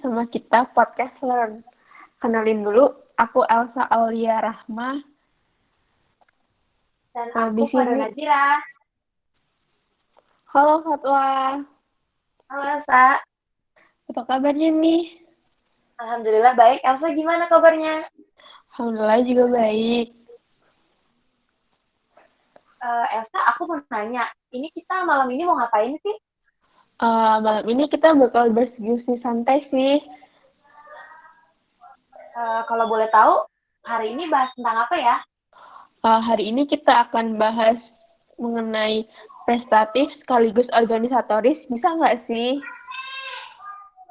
sama kita podcast Learn. Kenalin dulu, aku Elsa Aulia Rahma. Dan Di aku Fadwa sini. Nazira. Halo Fatwa, Halo Elsa. apa kabarnya nih? Alhamdulillah baik. Elsa gimana kabarnya? Alhamdulillah juga baik. Elsa, aku mau nanya. Ini kita malam ini mau ngapain sih? Malam ini kita bakal berdiskusi santai sih. Kalau boleh tahu, hari ini bahas tentang apa ya? Hari ini kita akan bahas mengenai prestatif sekaligus organisatoris. Bisa nggak sih?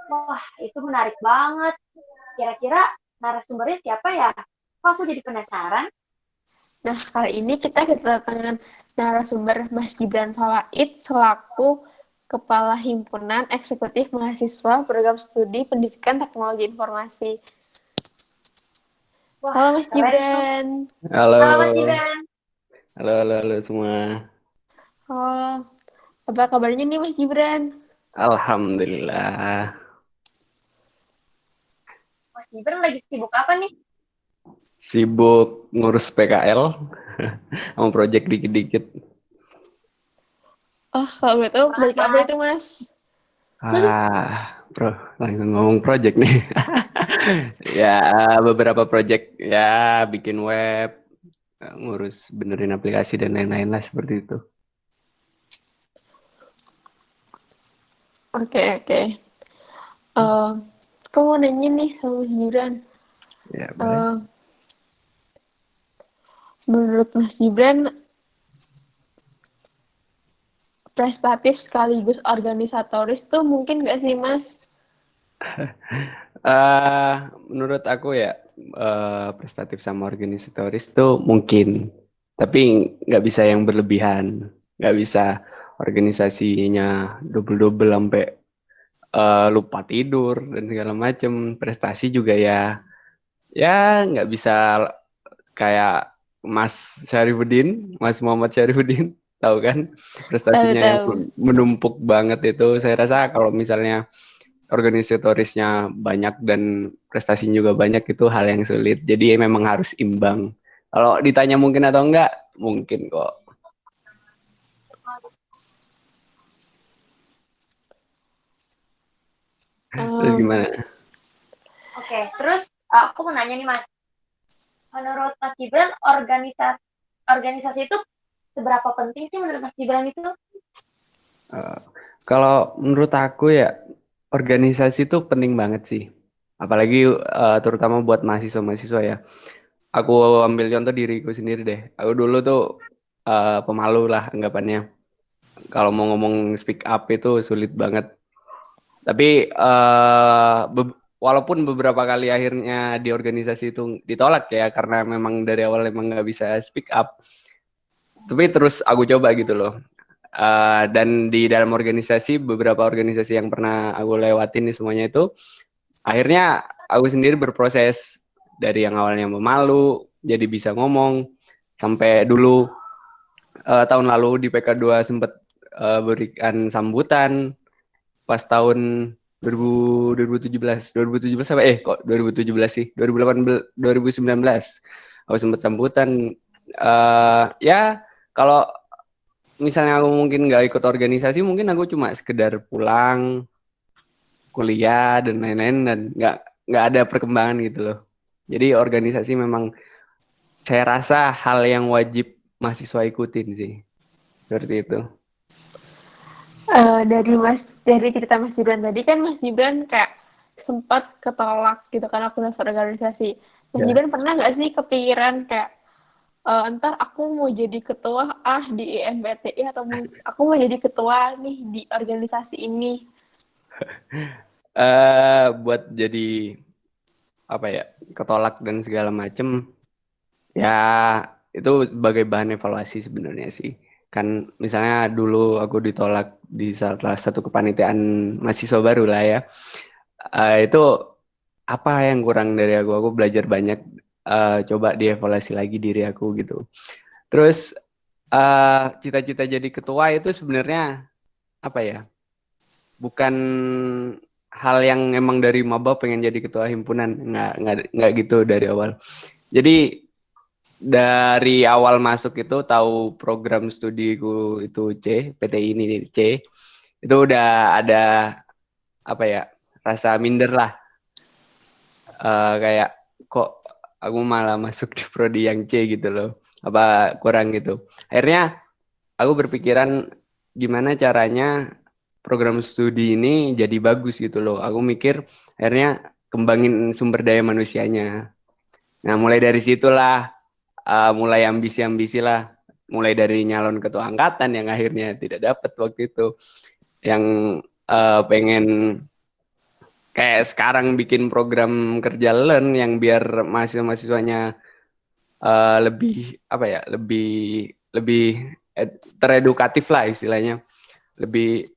Wah, itu menarik banget. Kira-kira narasumbernya siapa ya? Kok aku jadi penasaran? Nah, kali ini kita kedatangan narasumber Mas Gibran Fawaid selaku Kepala Himpunan Eksekutif Mahasiswa Program Studi Pendidikan Teknologi Informasi. Wah, Halo Mas keren tuh. Gibran. Halo Mas Halo, Gibran. halo semua. Oh, apa kabarnya nih Mas Gibran? Alhamdulillah. Mas Gibran lagi sibuk apa nih? Sibuk ngurus PKL sama project dikit-dikit. Oh, kalau boleh tahu Semangat proyek apa Mas. itu Mas? Bro, langsung ngomong project nih. Ya, beberapa project ya bikin web, ngurus benerin aplikasi dan lain-lain lah seperti itu. Oke. Aku mau nanya nih sama Mas Gibran. Ya, boleh. Eh, Menurut Mas Gibran, prestatif sekaligus organisatoris tuh mungkin nggak sih Mas? Eh, Menurut aku ya prestatif sama organisatoris tuh mungkin, tapi nggak bisa yang berlebihan, nggak bisa organisasinya double-double sampai lupa tidur dan segala macem. Prestasi juga ya nggak bisa kayak Mas Syarifudin, Mas Muhammad Syarifudin, tahu kan prestasinya yang Tahu-tahu. menumpuk banget itu. Saya rasa kalau misalnya organisatorisnya banyak dan prestasinya juga banyak itu hal yang sulit. Jadi memang harus imbang. Kalau ditanya mungkin atau enggak, mungkin kok. Terus Um, gimana? Oke, terus aku mau nanya nih Mas. Menurut Mas Gibran, organisasi itu seberapa penting sih menurut Mas Gibran itu? Eh, Kalau menurut aku ya organisasi itu penting banget sih. Apalagi terutama buat mahasiswa-mahasiswa ya. Aku ambil contoh diriku sendiri deh. Aku dulu tuh pemalu lah anggapannya. Kalau mau ngomong speak up itu sulit banget. Tapi walaupun beberapa kali akhirnya di organisasi itu ditolak ya karena memang dari awal emang nggak bisa speak up. Tapi terus aku coba gitu loh. Dan di dalam organisasi beberapa organisasi yang pernah aku lewatin nih semuanya itu akhirnya aku sendiri berproses dari yang awalnya memalu jadi bisa ngomong sampai dulu tahun lalu di PK2 sempat berikan sambutan pas tahun 2017 sampai kok 2017 sih 2018 2019 aku sempat sambutan. Ya kalau misalnya aku mungkin nggak ikut organisasi mungkin aku cuma sekedar pulang kuliah dan lain-lain dan nggak ada perkembangan gitu loh. Jadi organisasi memang saya rasa hal yang wajib mahasiswa ikutin sih seperti itu. dari cerita Mas Gibran tadi kan Mas Gibran kayak sempat ketolak gitu kan aku daftar organisasi. Mas Ya. Gibran pernah nggak sih kepikiran kayak entar aku mau jadi ketua di IMBTI atau aku mau jadi ketua nih di organisasi ini. Buat jadi apa ya ketolak dan segala macem ya itu sebagai bahan evaluasi sebenarnya sih kan misalnya dulu aku ditolak di salah satu kepanitiaan mahasiswa baru lah ya. Itu apa yang kurang dari aku belajar banyak, coba dievaluasi lagi diri aku gitu. Terus cita-cita jadi ketua itu sebenarnya apa ya bukan hal yang emang dari maba pengen jadi ketua himpunan, nggak gitu dari awal. Jadi dari awal masuk itu tahu program studiku itu PTI ini C, itu udah ada apa ya, rasa minder lah. Kayak kok aku malah masuk di prodi yang C gitu loh, apa kurang gitu. Akhirnya aku berpikiran gimana caranya program studi ini jadi bagus gitu loh. Aku mikir akhirnya kembangin sumber daya manusianya. Nah mulai dari situlah mulai ambisi-ambisi lah. Mulai dari nyalon ketua angkatan yang akhirnya tidak dapat waktu itu. Yang pengen kayak sekarang bikin program kerja learn yang biar mahasiswa-mahasiswanya lebih apa ya, lebih teredukatif lah istilahnya, lebih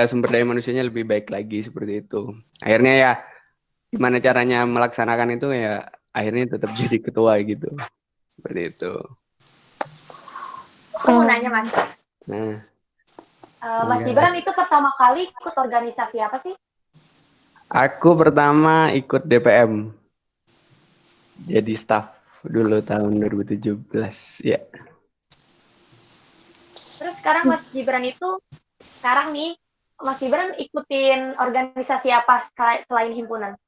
sumber daya manusianya lebih baik lagi seperti itu. Akhirnya ya gimana caranya melaksanakan itu ya akhirnya tetap jadi ketua gitu, seperti itu. Aku mau nanya Mas. Nah, Mas Gibran itu pertama kali ikut organisasi apa sih? aku pertama ikut DPM, jadi staff dulu tahun 2017 ya. Terus sekarang Mas Gibran itu sekarang nih Mas Gibran ikutin organisasi apa selain himpunan?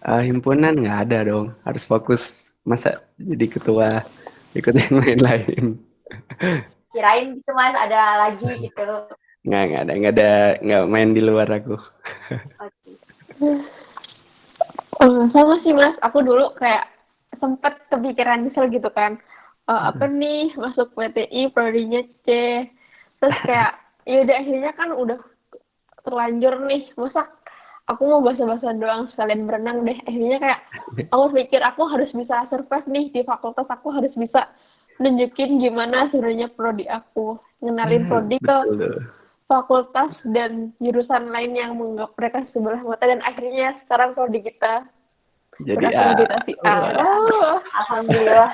Himpunan nggak ada dong, harus fokus, masa jadi ketua ikut yang lain-lain. Kirain gitu Mas ada lagi gitu. Nggak main di luar aku. Oke. Sama sih Mas, aku dulu kayak sempet kepikiran misal gitu kan, apa nih masuk PTI prodinya C, terus kayak ya udah akhirnya kan udah terlanjur nih, masa aku mau basa-basa doang sekalian berenang deh. Akhirnya kayak aku pikir aku harus bisa survive nih di fakultas, aku harus bisa nunjukin gimana sebenarnya prodi aku, ngenalin prodi ke Betul tuh. fakultas dan jurusan lain yang menganggap mereka sebelah mata, dan akhirnya sekarang prodi kita Jadi berakreditasi A. Oh. Alhamdulillah.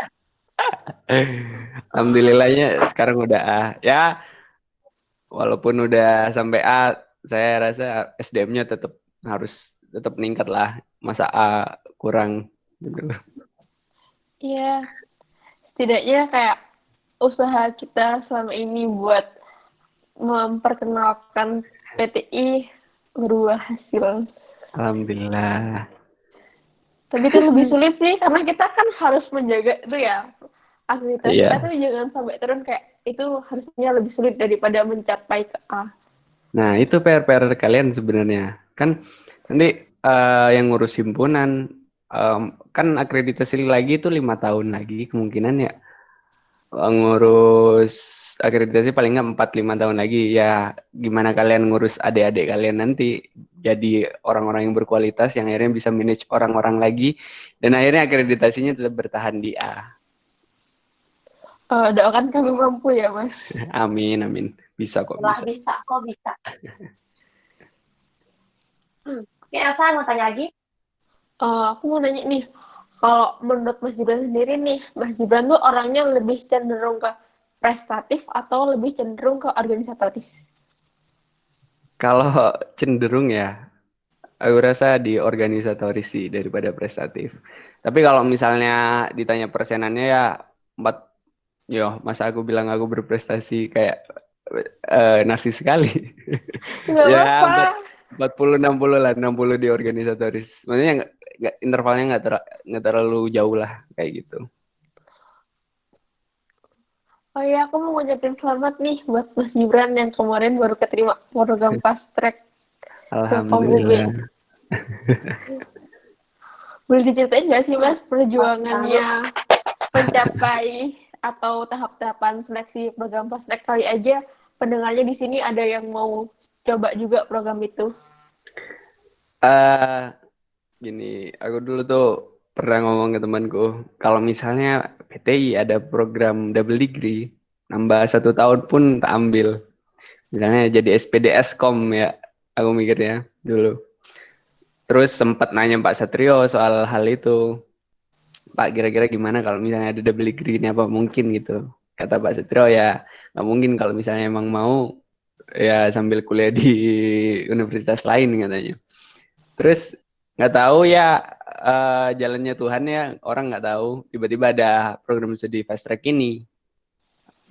Alhamdulillahnya sekarang udah ya, walaupun udah sampai A, saya rasa SDM-nya harus tetap meningkat lah, masa A kurang gitu. Iya, setidaknya kayak usaha kita selama ini buat memperkenalkan PTI berubah hasil. Alhamdulillah. Tapi itu lebih sulit sih karena kita kan harus menjaga itu ya, aktivitas kita Iya. tuh jangan sampai turun, kayak itu harusnya lebih sulit daripada mencapai ke A. Nah, itu PR kalian sebenarnya. Kan nanti yang ngurus himpunan kan akreditasi lagi itu 5 tahun lagi kemungkinan ya. Ngurus akreditasi paling nggak 4-5 tahun lagi ya. Gimana kalian ngurus adik-adik kalian nanti jadi orang-orang yang berkualitas yang akhirnya bisa manage orang-orang lagi dan akhirnya akreditasinya tetap bertahan di A. Doakan kami mampu ya Mas. Amin, amin. Bisa kok, Wah, bisa. bisa, kok bisa. Oke, Elsa mau tanya lagi. Aku mau nanya nih, kalau menurut Mas Gibran sendiri nih, Mas Gibran tuh orangnya lebih cenderung ke prestatif atau lebih cenderung ke organisatoris? Kalau cenderung ya, aku rasa di organisatoris sih daripada prestatif. Tapi kalau misalnya ditanya persenannya ya 4, yo masa aku bilang aku berprestasi kayak narsis sekali. Nggak Ya apa-apa. 40-60 lah, 60 di organisatoris. Maksudnya intervalnya nggak terlalu jauh lah kayak gitu. Oh iya, aku mau ngucapin selamat nih buat Mas Gibran yang kemarin baru keterima program fast track ke FOMUB. Alhamdulillah. Boleh diceritain nggak sih Mas perjuangannya mencapai atau tahap-tahapan seleksi program fast track? Kali aja pendengarnya di sini ada yang mau coba juga program itu. Gini, aku dulu tuh pernah ngomong ke temanku, kalau misalnya PTI ada program double degree, nambah 1 tahun pun tak ambil. Misalnya jadi SPDS-Kom ya, aku mikirnya dulu. Terus sempat nanya Pak Satrio soal hal itu. Pak, kira-kira gimana kalau misalnya ada double degree ini, apa mungkin gitu? Kata Pak Satrio ya, nggak mungkin kalau misalnya emang mau ya sambil kuliah di universitas lain katanya. Terus nggak tahu ya jalannya Tuhan ya, orang nggak tahu tiba-tiba ada program studi fast track ini.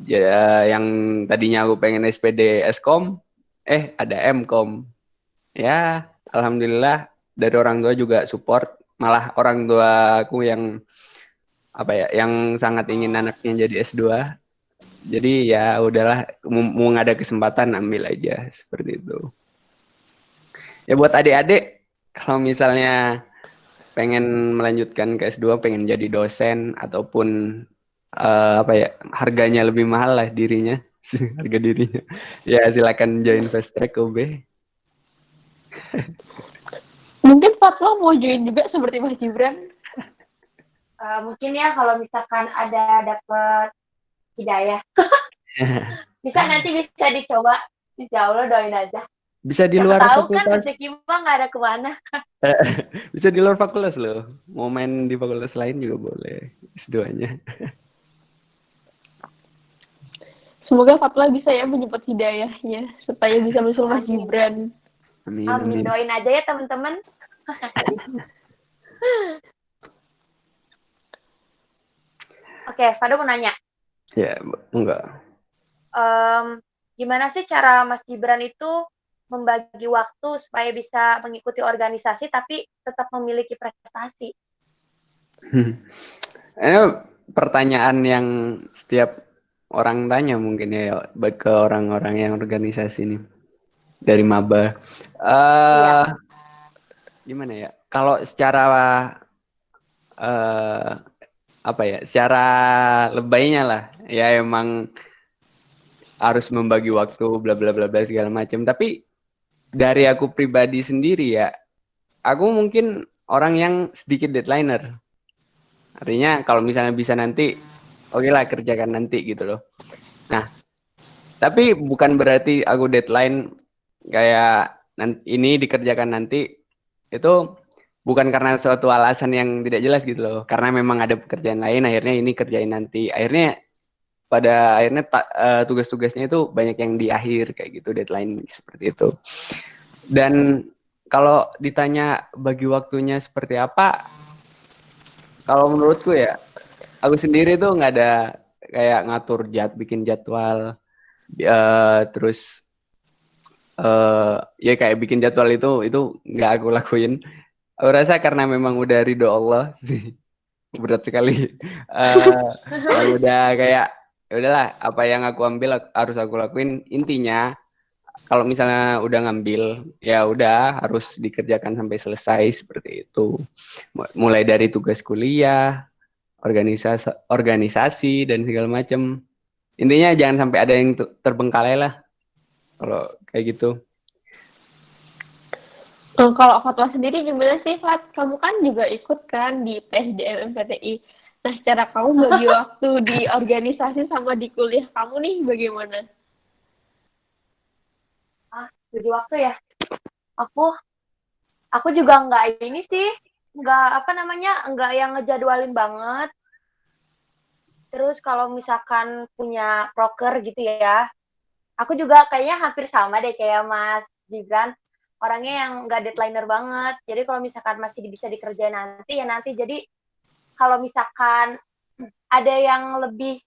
Ya, yang tadinya aku pengen SPD Eskom, ada Mkom. Ya, alhamdulillah dari orang tua juga support. Malah orang tua aku yang apa ya, yang sangat ingin anaknya jadi S2. Jadi ya udahlah, mau nggak ada kesempatan ambil aja seperti itu. Ya buat adik-adik, kalau misalnya pengen melanjutkan ke S2, pengen jadi dosen ataupun apa ya, harganya lebih mahal lah dirinya, harga dirinya. Ya silakan join Fast Track UB. Mungkin Fatwa mau join juga seperti Mas Gibran. Mungkin ya kalau misalkan ada dapet hidayah, nanti bisa dicoba. Insya Allah doain aja. Bisa di Siapa luar tahu kan fakultas. rezeki mah nggak ada kemana. Bisa di luar fakultas loh. Mau main di fakultas lain juga boleh S2-nya. Semoga Fatwa bisa ya menyebut hidayahnya supaya bisa menyusul Mas Amin. Gibran. Amin, Amin, amin. doain aja ya teman-teman. Oke, Fado mau nanya. Ya, enggak. Gimana sih cara Mas Gibran itu membagi waktu supaya bisa mengikuti organisasi tapi tetap memiliki prestasi? Ini pertanyaan yang setiap orang tanya mungkin ya ke orang-orang yang organisasi ini dari maba. Iya. Gimana ya? Kalau secara apa ya? Secara lebaynya lah, ya emang harus membagi waktu bla bla bla bla segala macam. Tapi dari aku pribadi sendiri ya, aku mungkin orang yang sedikit deadlineer. Artinya kalau misalnya bisa nanti, oke lah kerjakan nanti gitu loh. Nah, tapi bukan berarti aku deadline kayak ini dikerjakan nanti, itu bukan karena suatu alasan yang tidak jelas gitu loh. Karena memang ada pekerjaan lain, akhirnya ini kerjain nanti. Akhirnya pada akhirnya tugas-tugasnya itu banyak yang di akhir kayak gitu, deadline seperti itu. Dan kalau ditanya bagi waktunya seperti apa, kalau menurutku ya, aku sendiri tuh nggak ada kayak ngatur bikin jadwal, terus ya kayak bikin jadwal itu nggak aku lakuin. Aku rasa karena memang udah ridho Allah sih, berat sekali. Yang udah kayak ya udahlah, apa yang aku ambil harus aku lakuin. Intinya kalau misalnya udah ngambil, ya udah harus dikerjakan sampai selesai seperti itu. Mulai dari tugas kuliah, organisasi dan segala macam. Intinya jangan sampai ada yang terbengkalai lah kalau kayak gitu. Kalau Fatwa sendiri gimana sih, Fat? Kamu kan juga ikut kan di PSDM MPTI. Nah, cara kamu bagi waktu di organisasi sama di kuliah kamu nih bagaimana? Bagi waktu ya. Aku juga nggak ini sih, nggak yang ngejadwalin banget. Terus kalau misalkan punya proker gitu ya, aku juga kayaknya hampir sama deh kayak Mas Gibran, orangnya yang nggak deadlineer banget. Jadi kalau misalkan masih bisa dikerjain nanti ya nanti. Jadi kalau misalkan ada yang lebih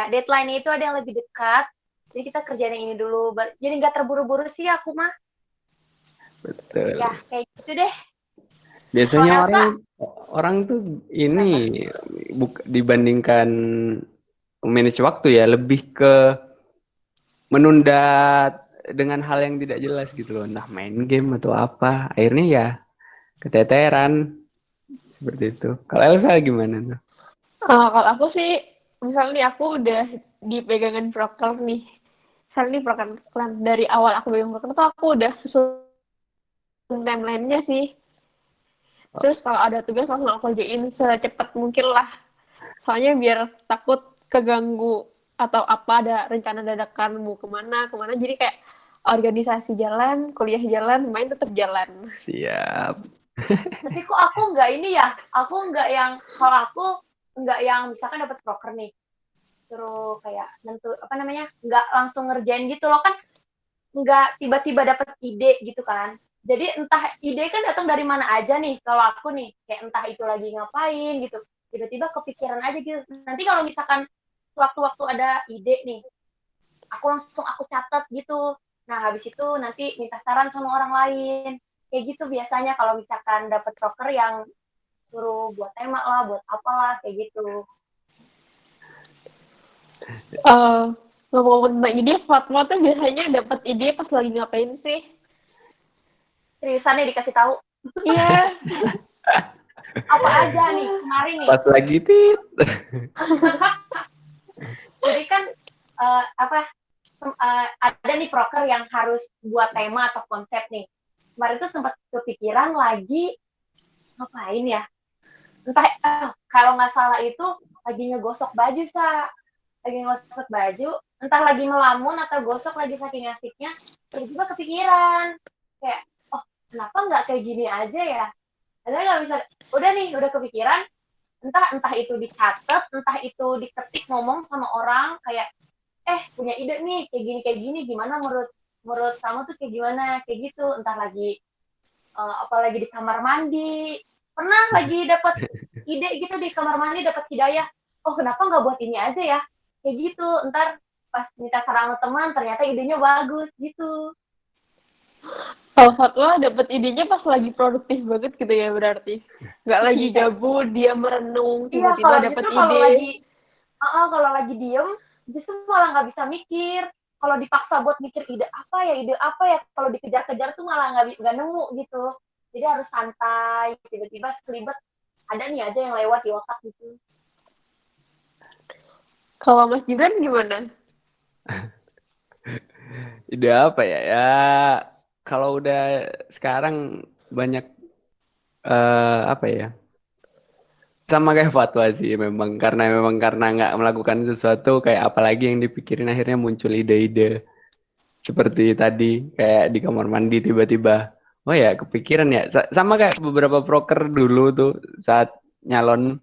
deadline itu ada yang lebih dekat, jadi kita kerjain yang ini dulu. Jadi nggak terburu-buru sih aku mah. Betul. Ya kayak gitu deh. Biasanya Kalau Elsa, orang tuh ini dibandingkan manage waktu ya lebih ke menunda dengan hal yang tidak jelas gitu loh, entah main game atau apa. Akhirnya ya keteteran seperti itu. Kalau Elsa gimana tuh? Kalau aku sih, misalnya aku udah dipegangan proker nih. Misalnya nih proker dari awal aku pegang proker tuh aku udah susun timeline-nya sih. Terus kalau ada tugas langsung aku kerjain secepat mungkin lah. Soalnya biar takut keganggu atau apa ada rencana dadakan mau kemana kemana. Jadi kayak organisasi jalan, kuliah jalan, main tetap jalan. Siap. tapi kok aku nggak ini ya, kalau aku nggak yang misalkan dapat proker nih, terus kayak nggak langsung ngerjain gitu loh kan. nggak tiba-tiba dapat ide gitu kan. Jadi entah ide kan datang dari mana aja nih. Kalau aku nih kayak entah itu lagi ngapain gitu, tiba-tiba kepikiran aja gitu. Nanti kalau misalkan waktu-waktu ada ide nih, aku catat gitu. Nah, habis itu nanti minta saran sama orang lain. Kayak gitu biasanya kalau misalkan dapat proker yang suruh buat tema lah, buat apalah, kayak gitu. Ngomong-ngomong tentang ide, Fatma tuh biasanya dapat ide pas lagi ngapain sih? Seriusan nih dikasih tahu. Iya. Apa aja nih kemarin nih. Pas lagi tit. Jadi kan ada nih proker yang harus buat tema atau konsep nih. Kemarin tuh sempat kepikiran lagi ngapain ya? Entah kalau nggak salah itu lagi ngegosok baju lagi ngegosok baju, entah lagi melamun atau gosok lagi saking asiknya, tiba-tiba kepikiran kayak oh kenapa nggak kayak gini aja ya? Padahal nggak bisa. Udah nih udah kepikiran, entah itu dicatat, entah itu diketik ngomong sama orang kayak punya ide nih kayak gini gimana menurut menurut kamu tuh kayak gimana kayak gitu, entah lagi apalagi di kamar mandi pernah lagi dapat ide gitu di kamar mandi, dapat hidayah oh kenapa nggak buat ini aja ya kayak gitu, ntar pas minta saran sama teman ternyata idenya bagus gitu. Kalau Fatwa dapat idenya pas lagi produktif banget gitu ya berarti. Nggak lagi Iya, gabut, dia merenung, iya tiba-tiba dapat ide. kalau lagi diem justru malah nggak bisa mikir. Kalau dipaksa buat mikir ide apa ya, kalau dikejar-kejar tuh malah nggak nemu gitu. Jadi harus santai, tiba-tiba sekelibet ada nih aja yang lewat di otak gitu. Kalau Mas Gibran gimana? Ide apa ya? Ya kalau udah sekarang banyak apa ya? Sama kayak Fatwa sih memang karena nggak melakukan sesuatu kayak apalagi yang dipikirin akhirnya muncul ide-ide seperti tadi kayak di kamar mandi tiba-tiba oh ya kepikiran ya sama kayak beberapa proker dulu tuh saat nyalon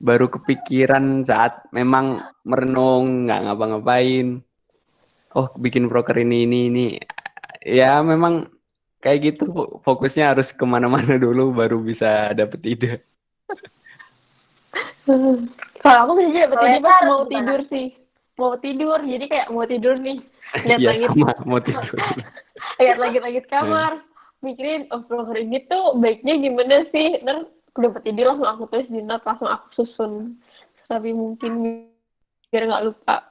baru kepikiran saat memang merenung nggak ngapa-ngapain oh bikin proker ini ya memang kayak gitu fokusnya harus kemana-mana dulu baru bisa dapet ide. Kalau aku biasanya dapat Kalau ide Esa pas harus mau gimana? tidur sih. Mau tidur, jadi kayak mau tidur nih. Lihat Ya langit, sama mau tidur. lihat langit-langit kamar. Mikirin, oh proker ini tuh baiknya gimana sih. Ntar aku dapat ide langsung aku tulis di note, langsung aku susun. Tapi mungkin biar nggak lupa.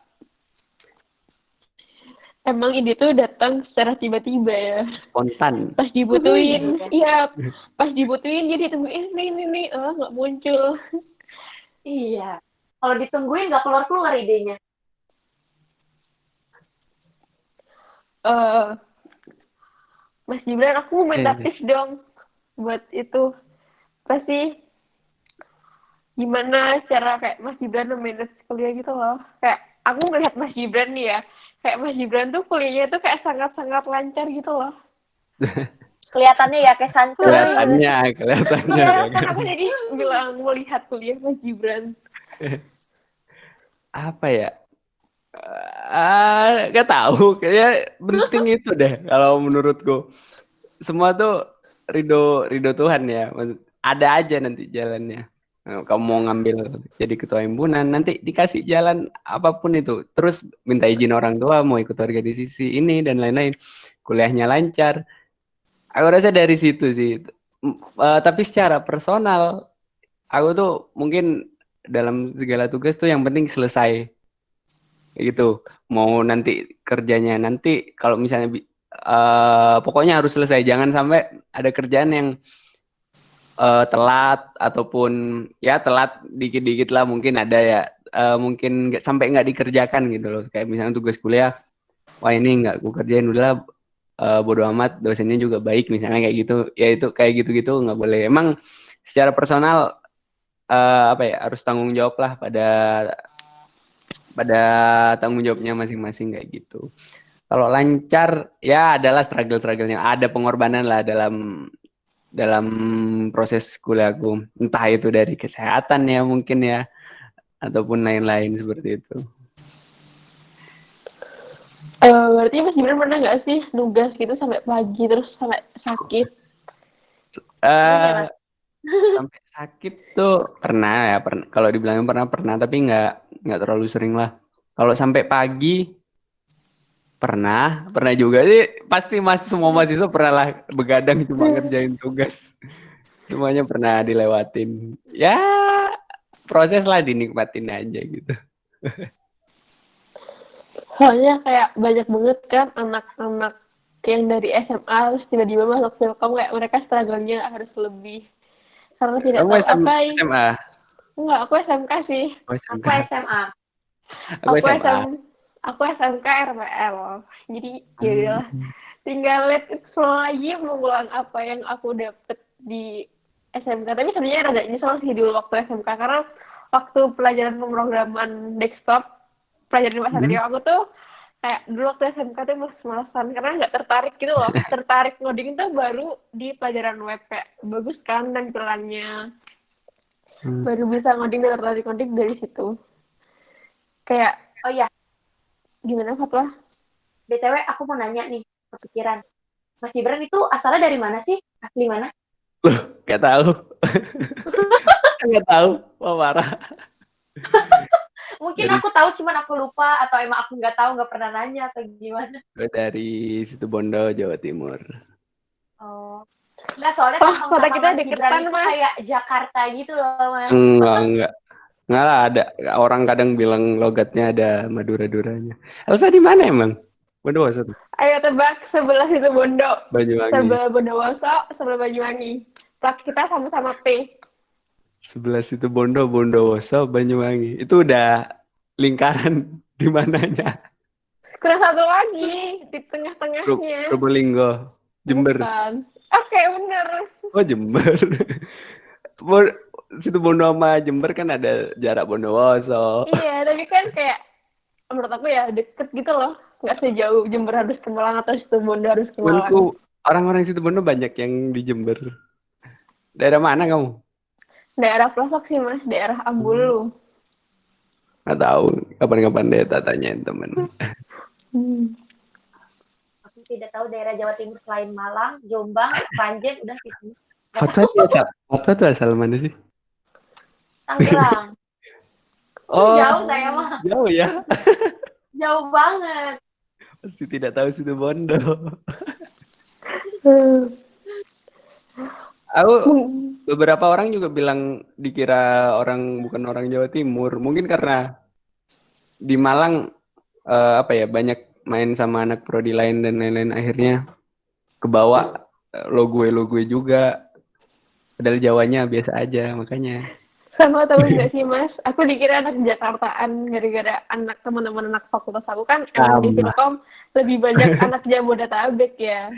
Emang ide tuh datang secara tiba-tiba ya. Spontan. Pas dibutuhin, Iya. iya. Pas dibutuhin jadi tungguin ini, nggak muncul. Iya. Kalau ditungguin nggak keluar-keluar idenya. eh Mas Gibran, aku mau minta tips dong buat itu. Pasti gimana cara kayak Mas Gibran manage kuliah gitu loh. Kayak aku ngelihat Mas Gibran nih ya, kayak Mas Gibran tuh kuliahnya tuh kayak sangat-sangat lancar gitu loh. Kelihatannya ya kayak santuy gitu. Kelihatannya Iya, ya kan kan. aku jadi bilang melihat kuliah Mas Gibran. Apa ya? Gak tahu. Kayak penting itu deh kalau menurutku. Semua tuh ridho ridho Tuhan ya. Ada aja nanti jalannya. Kamu mau ngambil jadi ketua himpunan, nanti dikasih jalan apapun itu. Terus minta izin orang tua, mau ikut organisasi ini dan lain-lain. Kuliahnya lancar. Aku rasa dari situ sih. Tapi secara personal, aku tuh mungkin dalam segala tugas tuh yang penting selesai. Gitu. Mau nanti kerjanya nanti kalau misalnya pokoknya harus selesai. Jangan sampai ada kerjaan yang telat ataupun ya telat dikit-dikit lah mungkin ada ya mungkin sampai nggak dikerjakan gitu loh kayak misalnya tugas kuliah wah ini nggak gue kerjain udahlah bodo amat dosennya juga baik misalnya kayak gitu ya itu kayak gitu-gitu nggak boleh emang secara personal apa ya harus tanggung jawab lah pada tanggung jawabnya masing-masing kayak gitu. Kalau lancar ya adalah struggle-strugglenya ada pengorbanan lah dalam proses kuliahku entah itu dari kesehatan ya mungkin ya ataupun lain-lain seperti itu. Berarti Mas Gibran pernah nggak sih nugas gitu sampai pagi terus sampai sakit? Sering ya, Eh, Mas? sampai sakit tuh pernah ya, pernah. Kalau dibilangin pernah, tapi nggak terlalu sering lah. Kalau sampai pagi pernah juga sih. Pasti semua mahasiswa pernah lah begadang cuma ngerjain tugas. Semuanya pernah dilewatin. Ya, proses lah dinikmatin aja gitu. Soalnya kayak banyak banget kan anak-anak yang dari SMA terus tiba-tiba masuk Telkom kayak mereka struggle-nya harus lebih karena tidak Kamu tahu apa. SMA? Enggak, aku SMK sih. Oh, Aku SMK. SMA. Aku Aku SMA. aku SMK RPL. Jadi ya udahlah, Hmm. tinggal let it flow lagi mengulang apa yang aku dapet di SMK. Tapi sebenarnya rada nyesel sih dulu waktu SMK karena waktu pelajaran pemrograman desktop, pelajaran di bahasa Trio aku tuh kayak dulu waktu SMK tuh males-malesan karena nggak tertarik gitu loh. Tertarik ngoding tuh baru di pelajaran web kayak bagus kan tampilannya. Hmm. Baru bisa ngoding dan tertarik ngoding dari situ. Kayak Oh iya, gimana Fatwa? BTW aku mau nanya nih, kepikiran. Mas Gibran itu asalnya dari mana sih? Asli mana? Gak tahu. Gak tahu. Wah, parah. Mungkin Dari aku tahu, cuman aku lupa. Atau emang aku nggak tahu, nggak pernah nanya atau gimana. dari Situbondo, Jawa Timur. Oh. Nggak, soalnya Wah, tampang kota kita Mas Gibran deketan itu Mas. kayak Jakarta gitu loh, Mas. Enggak. Enggak lah, ada orang kadang bilang logatnya ada Madura-duranya. Elsa di mana emang? Bondowoso tuh. Ayo tebak sebelah situ Bondo. Banyuwangi. Sebelah Bondowoso, sebelah Banyuwangi. Plat kita sama-sama P. Sebelah situ Bondowoso, Banyuwangi. Itu udah lingkaran di mananya? Kurang satu lagi di tengah-tengahnya. Probolinggo, Jember. Bukan. Oke, bener. Oh, Jember. Bo- Situ Bondo sama Jember kan ada jarak Bondowoso. Iya, tapi kan kayak menurut aku ya deket gitu loh. Nggak sejauh Jember harus ke Malang atau situ Bondo harus ke Malang. Temanku orang-orang situ Bondo banyak yang di Jember. Daerah mana kamu? Daerah pelosok sih Mas, daerah Ambulu. Nggak tahu. Kapan-kapan deh tak tanyain temen. Hmm. Aku tidak tahu daerah Jawa Timur selain Malang, Jombang, Panjen, udah di sini. Fatwa tuh asal mana sih? Tangerang. Oh, Jauh saya mah. jauh ya. Jauh banget. Pasti tidak tahu situ Bondo. Aku beberapa orang juga bilang dikira bukan orang Jawa Timur. Mungkin karena di Malang apa ya banyak main sama anak prodi lain dan lain-lain akhirnya kebawa lo gue juga. Padahal Jawanya biasa aja makanya. Sama tahu nggak sih Mas? Aku dikira anak Jakartaan gara-gara anak teman-teman anak fakultas aku kan emang di Sama. Filkom lebih banyak anak Jabodetabek ya.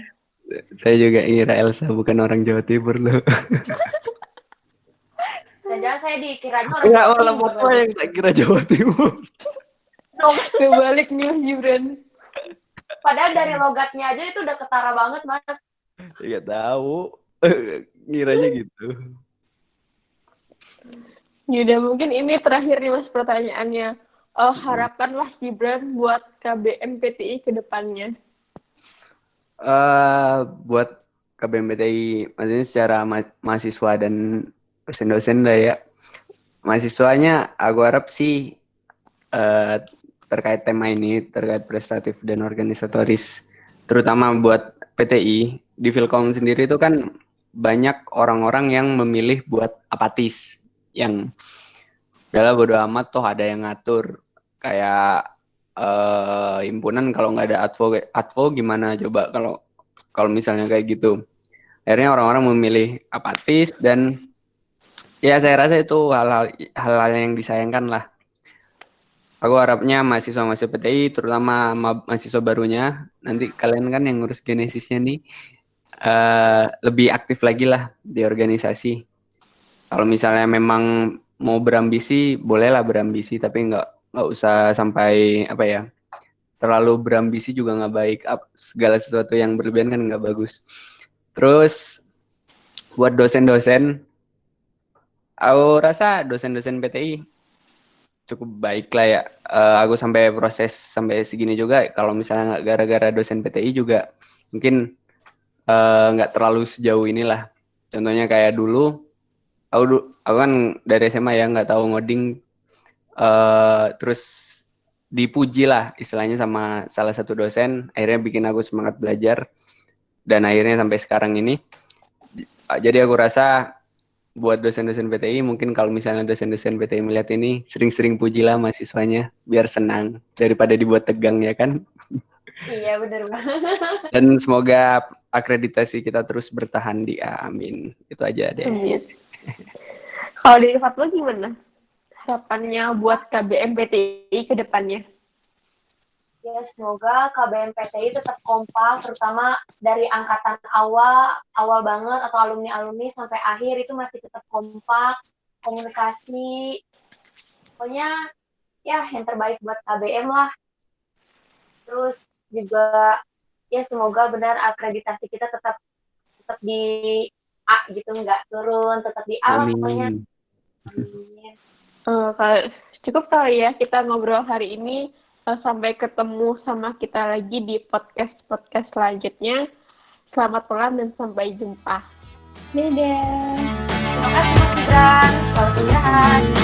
Saya juga ngira Elsa bukan orang Jawa Timur loh. Jangan saya dikiranya orang Enggak, Jawa malah Timur Fatwa lagi. yang tak kira Jawa Timur. Kebalik nih Mas Gibran. Padahal dari logatnya aja itu udah ketara banget, Mas. Enggak tahu. Ngiranya gitu. Yaudah mungkin ini terakhir nih Mas pertanyaannya. Harapan Mas Gibran buat KBMPTI ke depannya. Buat KBMPTI maksudnya secara mahasiswa dan dosen-dosen lah ya. Mahasiswanya aku harap sih terkait tema ini, terkait prestatif dan organisatoris, terutama buat PTI, di Filkom sendiri itu kan banyak orang-orang yang memilih buat apatis, yang adalah bodo amat toh ada yang ngatur, kayak himpunan kalau nggak ada advo gimana coba kalau misalnya kayak gitu. Akhirnya orang-orang memilih apatis dan ya saya rasa itu hal-hal yang disayangkan lah. Aku harapnya mahasiswa-mahasiswa PTI, terutama mahasiswa barunya, nanti kalian kan yang ngurus genesisnya nih, lebih aktif lagi lah di organisasi. Kalau misalnya memang mau berambisi, bolehlah berambisi, tapi nggak usah sampai apa ya, terlalu berambisi juga nggak baik. Segala sesuatu yang berlebihan kan nggak bagus. Terus buat dosen-dosen, aku rasa dosen-dosen PTI cukup baik lah ya. Aku sampai proses sampai segini juga. Kalau misalnya nggak gara-gara dosen PTI juga, mungkin nggak terlalu sejauh inilah. Contohnya kayak dulu, aku kan dari SMA ya nggak tahu ngoding, terus dipuji lah istilahnya sama salah satu dosen, akhirnya bikin aku semangat belajar dan akhirnya sampai sekarang ini. Jadi aku rasa buat dosen-dosen PTI mungkin kalau misalnya dosen-dosen PTI melihat ini sering-sering pujilah mahasiswanya biar senang daripada dibuat tegang ya kan. Iya, bener banget. Dan semoga akreditasi kita terus bertahan di A, amin. Itu aja deh. Amin. Kalau dari Fatwa gimana? Harapannya buat KBM PTI ke depannya? Ya, semoga KBMPTI tetap kompak, terutama dari angkatan awal banget, atau alumni-alumni sampai akhir itu masih tetap kompak, komunikasi. Pokoknya, ya yang terbaik buat KBM lah. Terus juga, ya semoga benar akreditasi kita tetap di A gitu, nggak turun, tetap di A lah pokoknya. Amin. Amin. Cukup kali ya kita ngobrol hari ini. Sampai ketemu sama kita lagi di podcast selanjutnya. Selamat malam dan sampai jumpa. Dadah. Terima kasih Mas Gibran. Selamat istirahat.